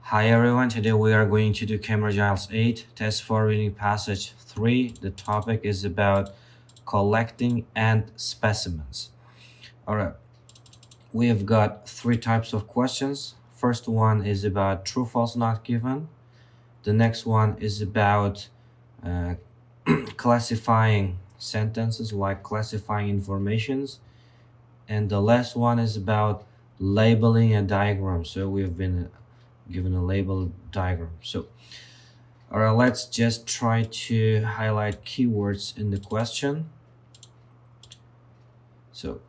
Hi everyone, today we are going to do Cambridge IELTS 8, test for reading passage 3. The topic is about collecting ant specimens. Alright, we have got three types of questions. First one is about true, false, not given. The next one is about uh, classifying sentences, like classifying informations. And the last one is about labeling a diagram. So we've been given a label diagram. So all right, let's just try to highlight keywords in the question. So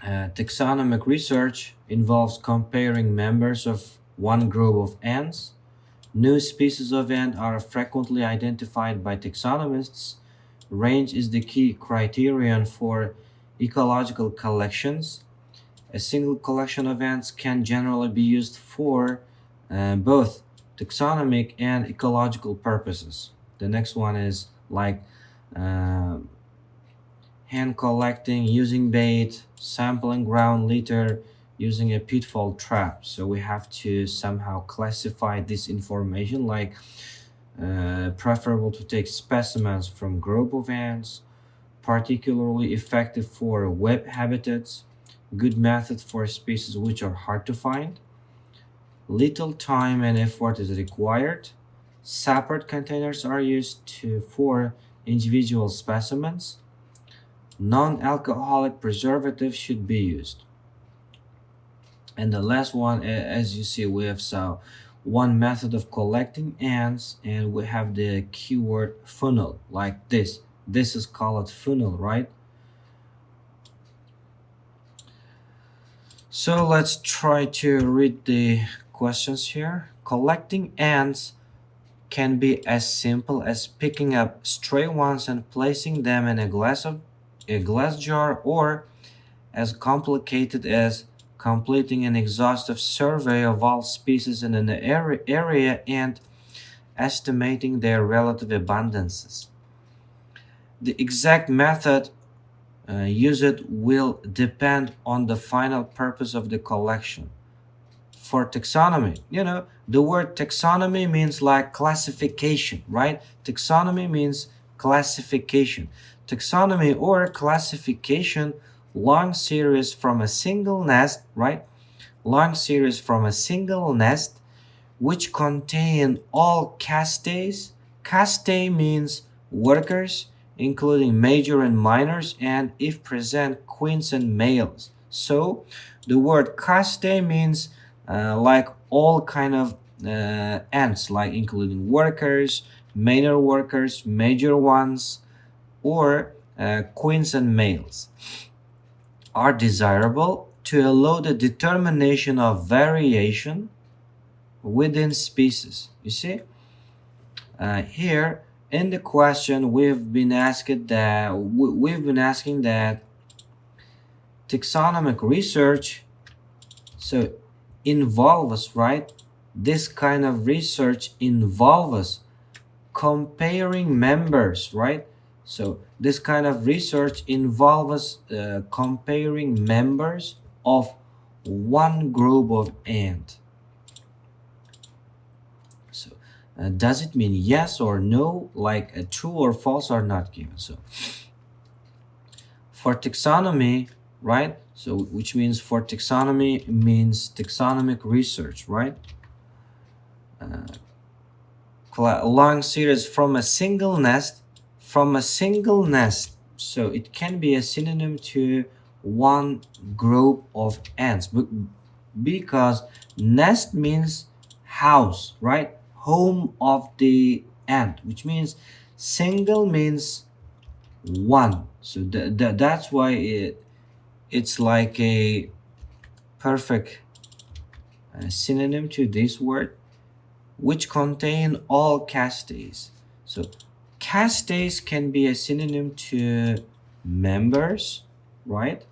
taxonomic research involves comparing members of one group of ants. New species of ant are frequently identified by taxonomists. Range is the key criterion for ecological collections. A single collection of ants can generally be used for both taxonomic and ecological purposes. The next one is like uh, hand collecting, using bait, sampling ground litter, using a pitfall trap. So we have to somehow classify this information, like preferable to take specimens from group of ants, particularly effective for web habitats, good method for species which are hard to find, little time and effort is required, separate containers are used for individual specimens, non-alcoholic preservatives should be used. And the last one, as you see, we have one method of collecting ants, and we have the keyword funnel, like this. This is called funnel, right? So let's try to read the questions here. Collecting ants can be as simple as picking up stray ones and placing them in a glass jar, or as complicated as completing an exhaustive survey of all species in an area and estimating their relative abundances. The exact method used will depend on the final purpose of the collection. For taxonomy, the word taxonomy means like classification, right? Taxonomy means classification. Taxonomy or classification, long series from a single nest, right? Long series from a single nest which contain all castes. Caste means workers, including major and minors, and if present, queens and males. So the word caste means like all kind of ants, like including workers, minor workers, major ones, or queens and males, are desirable to allow the determination of variation within species. You see, here in the question we've been asking that taxonomic research so involves, right? This kind of research involves comparing members, right? So this kind of research involves comparing members of one group of ant. So does it mean yes or no, like a true or false or not given? So for taxonomy, right? So which means for taxonomy means taxonomic research, right? Long series from a single nest, so it can be a synonym to one group of ants, but because nest means house, right? Home of the ant, which means single means one. So that's why it's like a perfect synonym to this word, which contain all castes. So castes can be a synonym to members, right?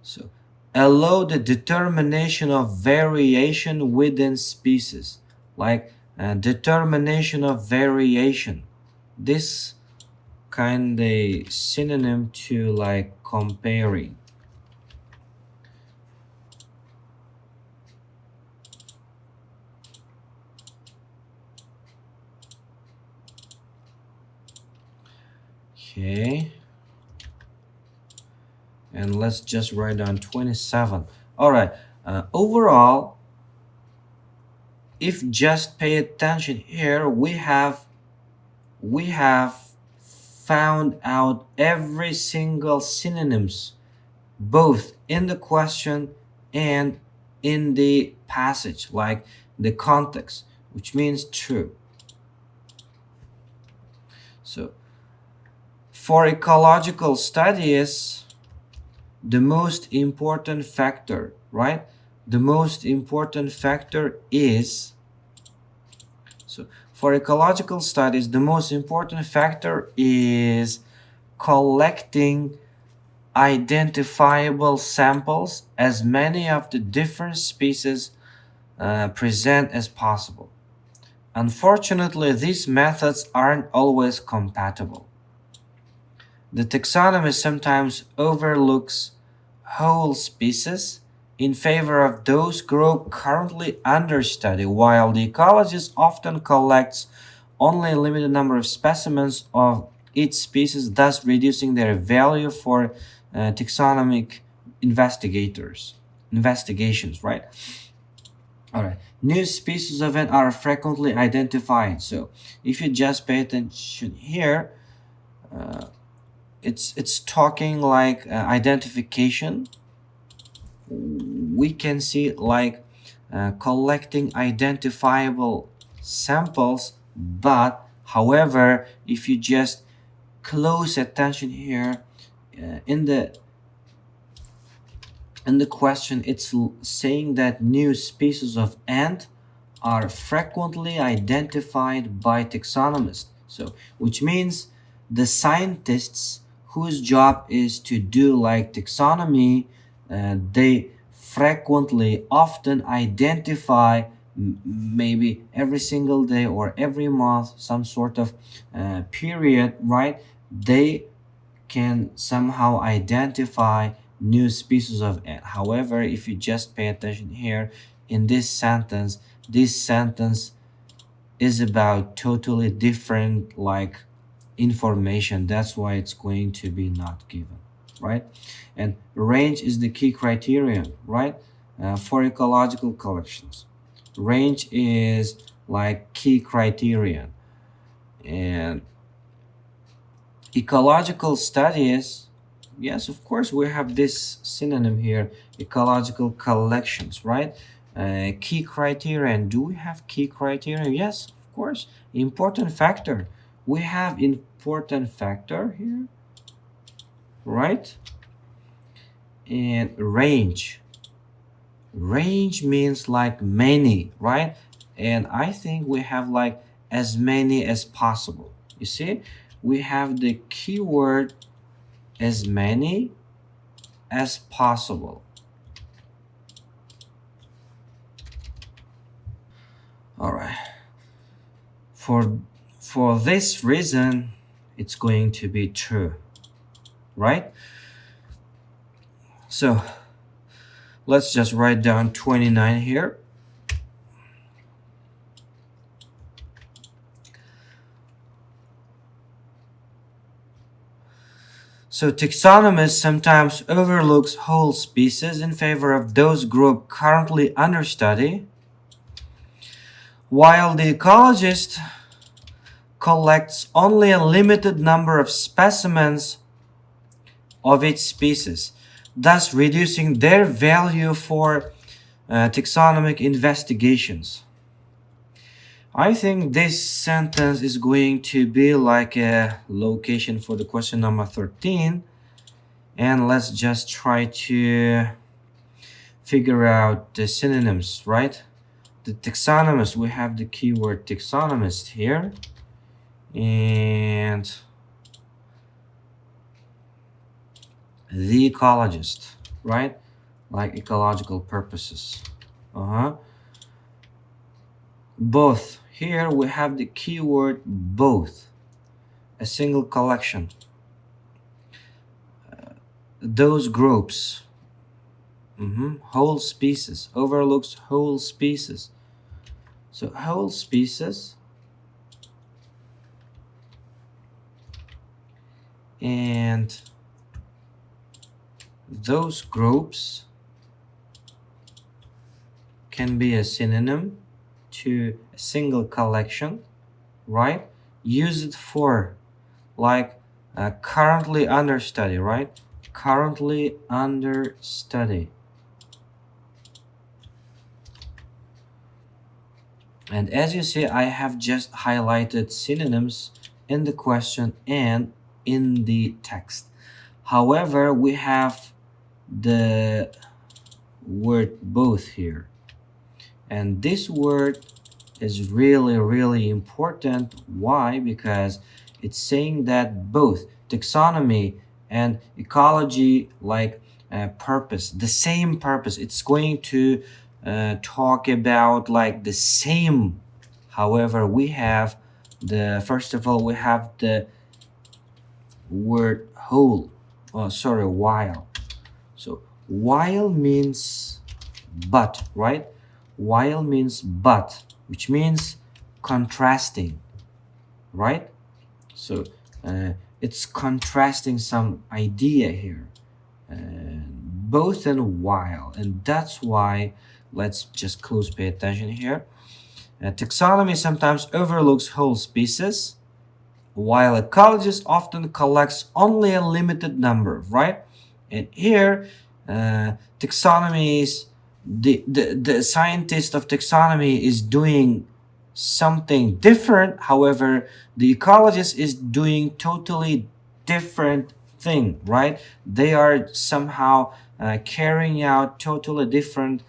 So allow the determination of variation within species, like determination of variation. This kind of synonym to like comparing. Okay, and let's just write down 27. All right, overall, if just pay attention here, we have found out every single synonyms both in the question and in the passage, like the context, which means true. So for ecological studies, the most important factor, right? The most important factor is, so for ecological studies, the most important factor is collecting identifiable samples, as many of the different species present as possible. Unfortunately, these methods aren't always compatible. The taxonomist sometimes overlooks whole species in favor of those groups currently under study, while the ecologist often collects only a limited number of specimens of each species, thus reducing their value for taxonomic investigations, right? All right. New species of ant are frequently identified. So if you just pay attention here, uh, it's talking like identification. We can see like collecting identifiable samples, but however, if you just close attention here, in the question, it's saying that new species of ant are frequently identified by taxonomists. So which means the scientists whose job is to do like taxonomy, they frequently often identify maybe every single day or every month some sort of period, right? They can somehow identify new species of ant. However, if you just pay attention here in this sentence is about totally different like information. That's why it's going to be not given, right? And range is the key criterion, right? For ecological collections, range is like key criterion. And ecological studies, yes, of course, we have this synonym here, ecological collections, right? Key criterion, do we have key criterion? Yes, of course. Important factor, we have important factor here, right? And range means like many, right? And I think we have like as many as possible. You see, we have the keyword as many as possible. All right, for this reason it's going to be true, right? So let's just write down 29 here. So taxonomist sometimes overlooks whole species in favor of those groups currently under study, while the ecologist collects only a limited number of specimens of each species, thus reducing their value for taxonomic investigations. I think this sentence is going to be like a location for the question number 13. And let's just try to figure out the synonyms, right? The taxonomist, we have the keyword taxonomist here. And the ecologist, right? Like ecological purposes. Both. Here we have the keyword both. A single collection. Those groups. Whole species. Overlooks whole species. So whole species and those groups can be a synonym to a single collection, right? Use it for like currently under study, right? Currently under study. And as you see, I have just highlighted synonyms in the question and in the text. However, we have the word both here. And this word is really important. Why? Because it's saying that both taxonomy and ecology, like purpose, the same purpose. It's going to talk about like the same. However, we have the first of all we have the word whole. Oh, sorry, while. So while means but, right? While means but, which means contrasting, right? So it's contrasting some idea here, both and while, and that's why let's just close pay attention here. Taxonomy sometimes overlooks whole species, while ecologist often collects only a limited number, right? And here, taxonomy is the scientist of taxonomy is doing something different. However, the ecologist is doing totally different thing, right? They are somehow carrying out totally different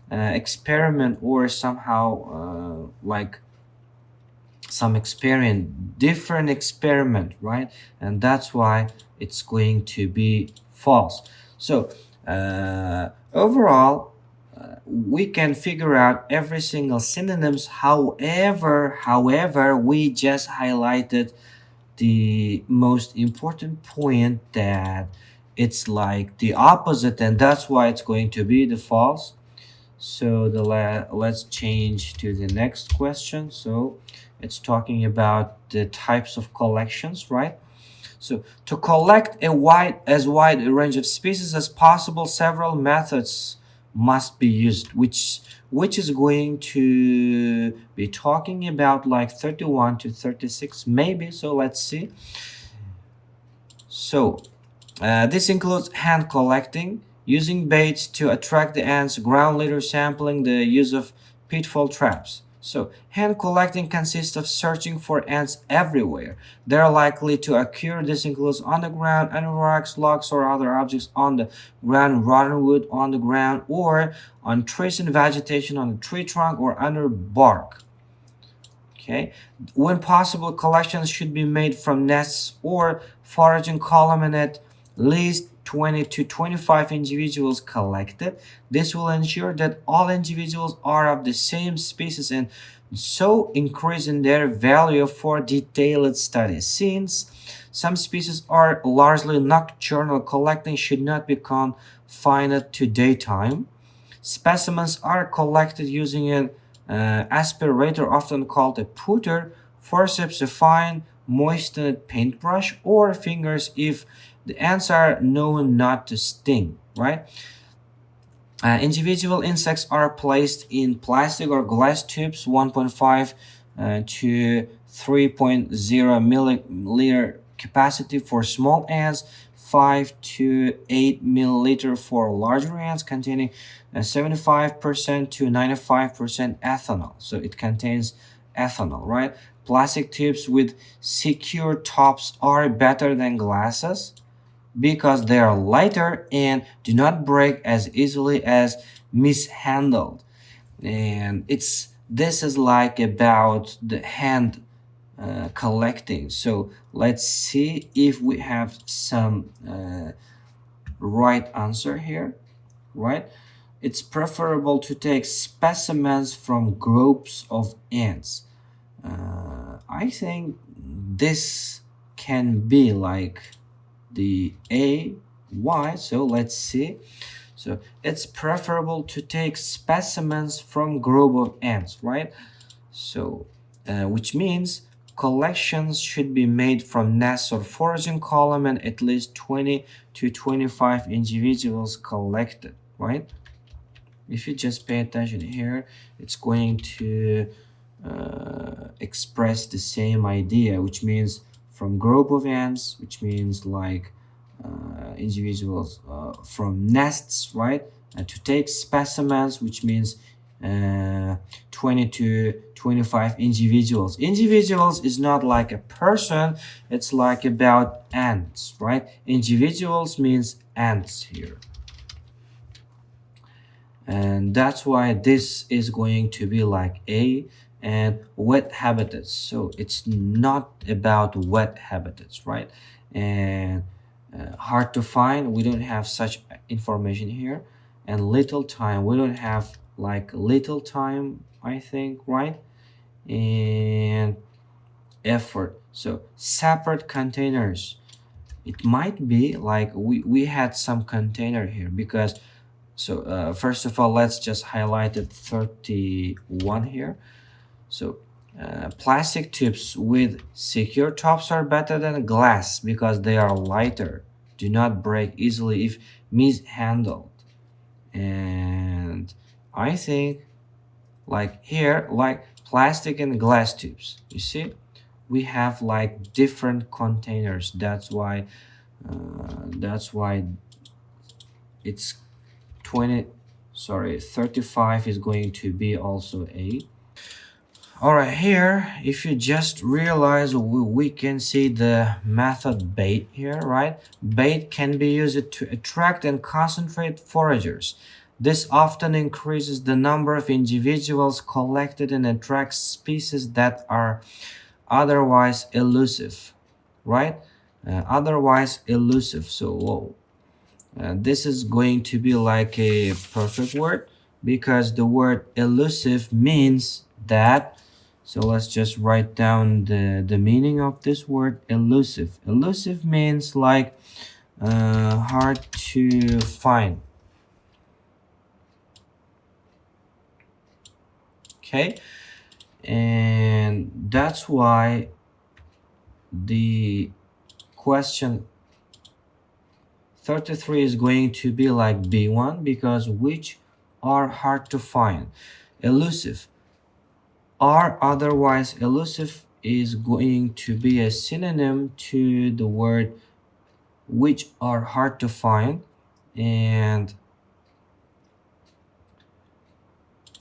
experiment, or somehow like some experiment, different experiment, right? And that's why it's going to be false. So overall, we can figure out every single synonyms. However, we just highlighted the most important point, that it's like the opposite, and that's why it's going to be the false. So let's change to the next question. So it's talking about the types of collections, right? So to collect as wide a range of species as possible, several methods must be used, which is going to be talking about like 31 to 36 maybe. So let's see. So this includes hand collecting, using baits to attract the ants, ground litter sampling, the use of pitfall traps. So, hand collecting consists of searching for ants everywhere. They are likely to occur. This includes on the ground, under rocks, logs, or other objects on the ground, rotten wood on the ground, or on trees and vegetation on the tree trunk, or under bark. Okay. When possible, collections should be made from nests or foraging column, and at least 20 to 25 individuals collected. This will ensure that all individuals are of the same species, and so increasing their value for detailed studies. Since some species are largely nocturnal, collecting should not be confined to daytime. Specimens are collected using an aspirator, often called a putter, forceps, a fine moistened paintbrush, or fingers if the ants are known not to sting, right? Individual insects are placed in plastic or glass tubes, 1.5 to 3.0 milliliter capacity for small ants, 5 to 8 milliliter for larger ants, containing 75% to 95% ethanol. So it contains ethanol, right? Plastic tubes with secure tops are better than glasses because they are lighter and do not break as easily as mishandled. And this is like about the hand collecting. So let's see if we have some right answer here, right? It's preferable to take specimens from groups of ants. I think this can be like the A, Y. So let's see. So it's preferable to take specimens from group of ants, right? So which means collections should be made from nests or foraging column and at least 20 to 25 individuals collected, right? If you just pay attention here, it's going to express the same idea, which means from group of ants, which means like individuals from nests, right? And to take specimens, which means 20 to 25 individuals. Individuals is not like a person, it's like about ants, right? Individuals means ants here. And that's why this is going to be like A. And wet habitats, so it's not about wet habitats, right? And hard to find, we don't have such information here. And little time, we don't have like little time, I think, right? And effort, so separate containers, it might be like we had some container here, because so first of all, let's just highlight it 31 here. So plastic tubes with secure tops are better than glass because they are lighter, do not break easily if mishandled. And I think like here, like plastic and glass tubes, you see, we have like different containers. That's why it's 35 is going to be also A. All right, here, if you just realize, we can see the method bait here, right? Bait can be used to attract and concentrate foragers. This often increases the number of individuals collected and attracts species that are otherwise elusive, right? Otherwise elusive. So, whoa. This is going to be like a perfect word, because the word elusive means that. So let's just write down the meaning of this word, elusive. Elusive means like hard to find. Okay, and that's why the question 33 is going to be like B1, because which are hard to find. Elusive, are otherwise elusive is going to be a synonym to the word which are hard to find, and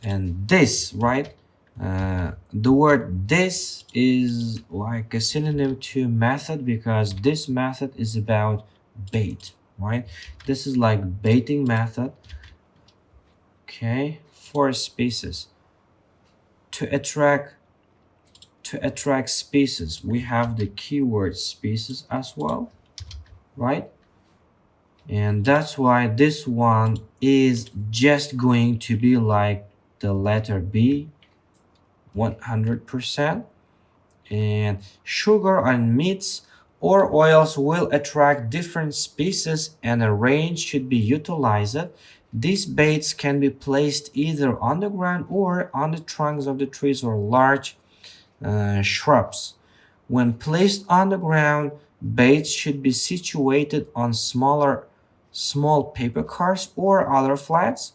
this, right? The word this is like a synonym to method, because this method is about bait, right? This is like baiting method. Okay, for species, to attract species, we have the keyword species as well, right? And that's why this one is just going to be like the letter B, 100%. And sugar and meats or oils will attract different species, and a range should be utilized. These baits can be placed either on the ground or on the trunks of the trees or large shrubs. When placed on the ground, baits should be situated on small paper cards or other flats,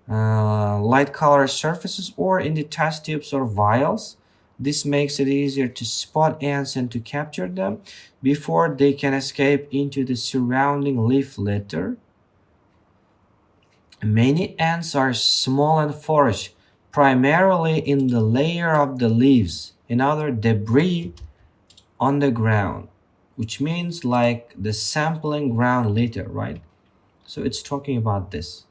light colored surfaces, or in the test tubes or vials. This makes it easier to spot ants and to capture them before they can escape into the surrounding leaf litter. Many ants are small and forage primarily in the layer of the leaves and other debris on the ground, which means like the sampling ground litter, right? So it's talking about this.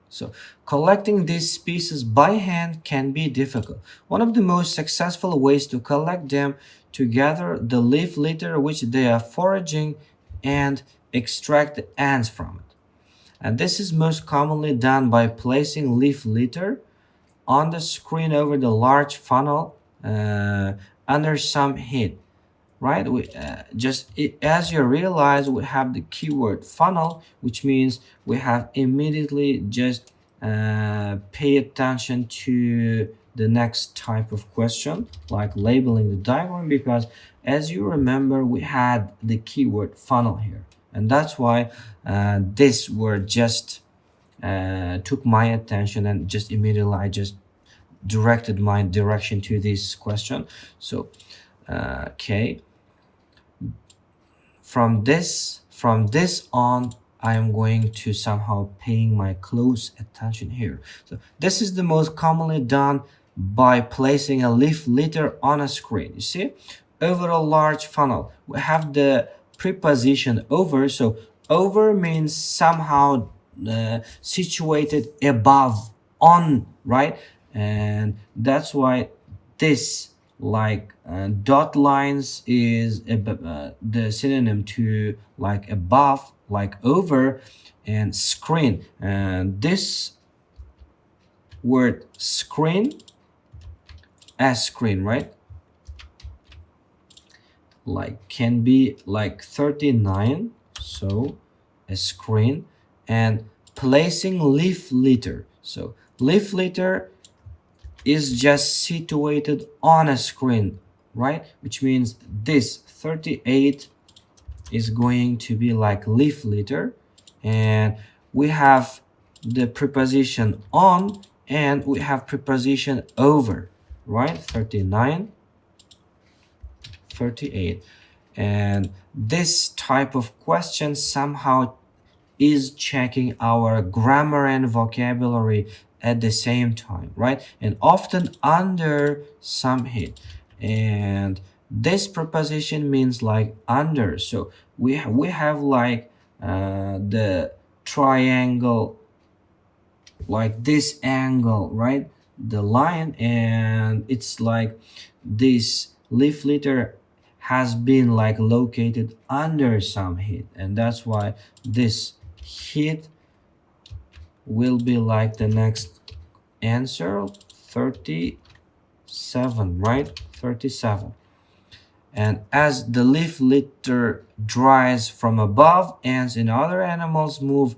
So collecting these species by hand can be difficult. One of the most successful ways to collect them to gather the leaf litter which they are foraging and extract the ants from it. And this is most commonly done by placing leaf litter on the screen over the large funnel under some heat, right? As you realize, we have the keyword funnel, which means we have immediately just pay attention to the next type of question, like labeling the diagram, because as you remember, we had the keyword funnel here, and that's why this word just took my attention, and just immediately I just directed my direction to this question. So okay, from this on, I am going to somehow paying my close attention here. So this is the most commonly done by placing a leaf litter on a screen. You see, over a large funnel, we have the preposition over. So over means somehow situated above, on, right? And that's why this like dot lines is the synonym to like above, like over, and screen. And this word screen, as screen, right, like can be like 39, so a screen, and placing leaf litter. So leaf litter is just situated on a screen, right? Which means this 38 is going to be like leaf litter, and we have the preposition on and we have preposition over, right? 39, 38. And this type of question somehow is checking our grammar and vocabulary at the same time, right? And often under some hit. And this preposition means like under. So we have like the triangle, like this angle, right? The line, and it's like this leaf litter has been like located under some heat, and that's why this heat will be like the next answer, 37, right? 37. And as the leaf litter dries from above, ants and other animals move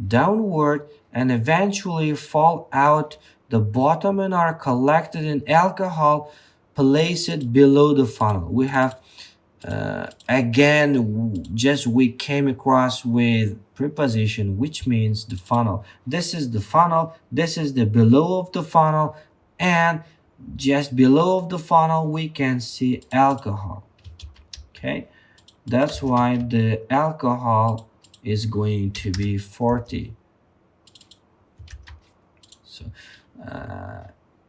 downward and eventually fall out the bottom and are collected in alcohol placed below the funnel. We have again, just we came across with preposition, which means the funnel. This is the funnel, this is the below of the funnel, and just below of the funnel we can see alcohol. Okay, that's why the alcohol is going to be 40. So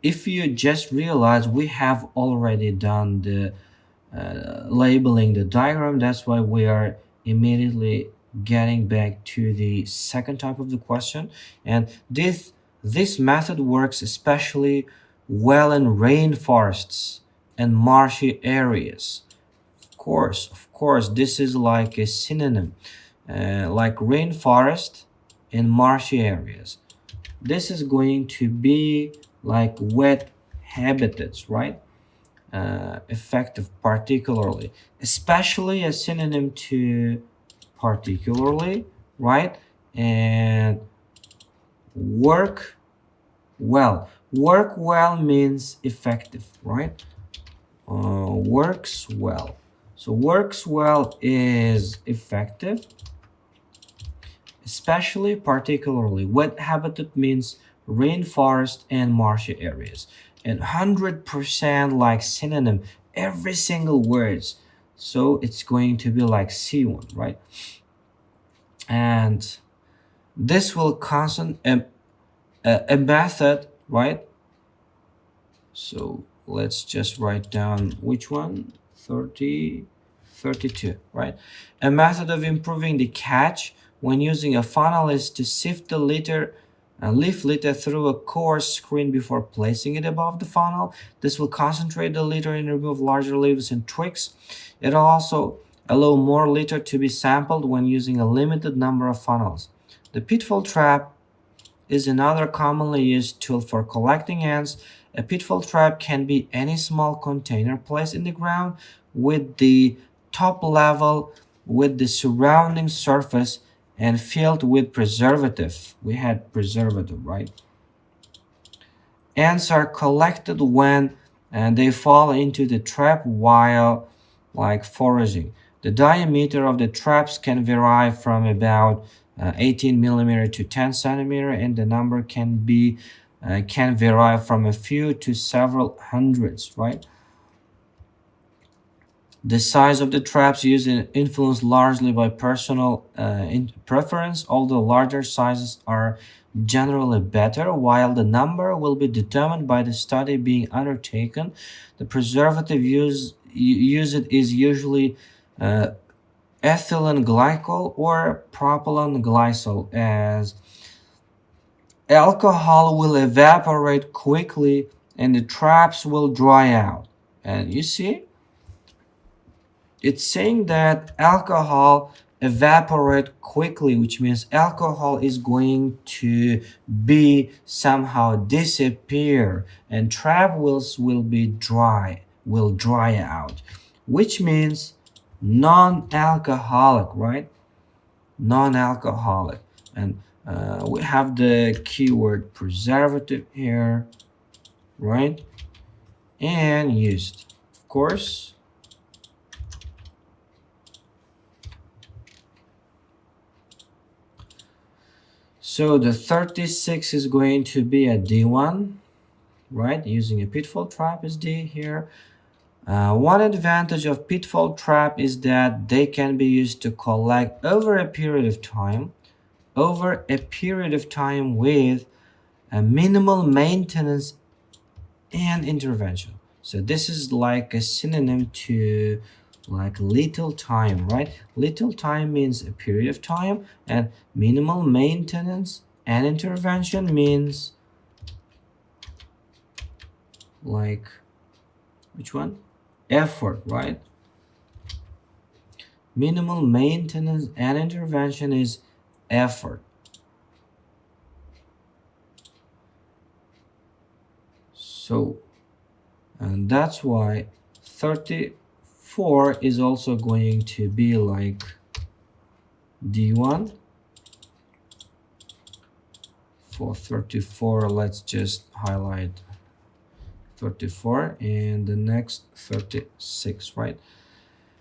if you just realize, we have already done the labeling the diagram. That's why we are immediately getting back to the second type of the question. And this method works especially well in rainforests and marshy areas. Of course, this is like a synonym, like rainforest and marshy areas. This is going to be like wet habitats, right? Effective, particularly, especially a synonym to particularly, right? And work well. Work well means effective, right? Works well. So works well is effective, especially, particularly. Wet habitat means rainforest and marshy areas. And 100% like synonym, every single words. So it's going to be like C1, right? And this will constant a method, right? So let's just write down which one, 30, 32, right? A method of improving the catch when using a funnel is to sift the leaf litter through a coarse screen before placing it above the funnel. This will concentrate the litter and remove larger leaves and twigs. It will also allow more litter to be sampled when using a limited number of funnels. The pitfall trap is another commonly used tool for collecting ants. A pitfall trap can be any small container placed in the ground with the top level with the surrounding surface and filled with preservative. We had preservative, right? Ants are collected when they fall into the trap while like foraging. The diameter of the traps can vary from about 18 millimeter to 10 centimeter, and the number can vary from a few to several hundreds, right? The size of the traps used is influenced largely by personal preference, although larger sizes are generally better, while the number will be determined by the study being undertaken. The preservative used is usually uh, ethylene glycol or propylene glycol, as alcohol will evaporate quickly and the traps will dry out. And you see, it's saying that alcohol evaporate quickly, which means alcohol is going to be somehow disappear and trap will be will dry out, which means non-alcoholic, right? Non-alcoholic. And we have the keyword preservative here, right? And used, of course. So the 36 is going to be a D1, right? Using a pitfall trap is D here. One advantage of pitfall trap is that they can be used to collect over a period of time, with a minimal maintenance and intervention. So this is like a synonym to like little time, right? Little time means a period of time, and minimal maintenance and intervention means like which one? Effort, right? Minimal maintenance and intervention is effort. So, and that's why 34 is also going to be like D1. For 34, let's just highlight 34 and the next 36, right?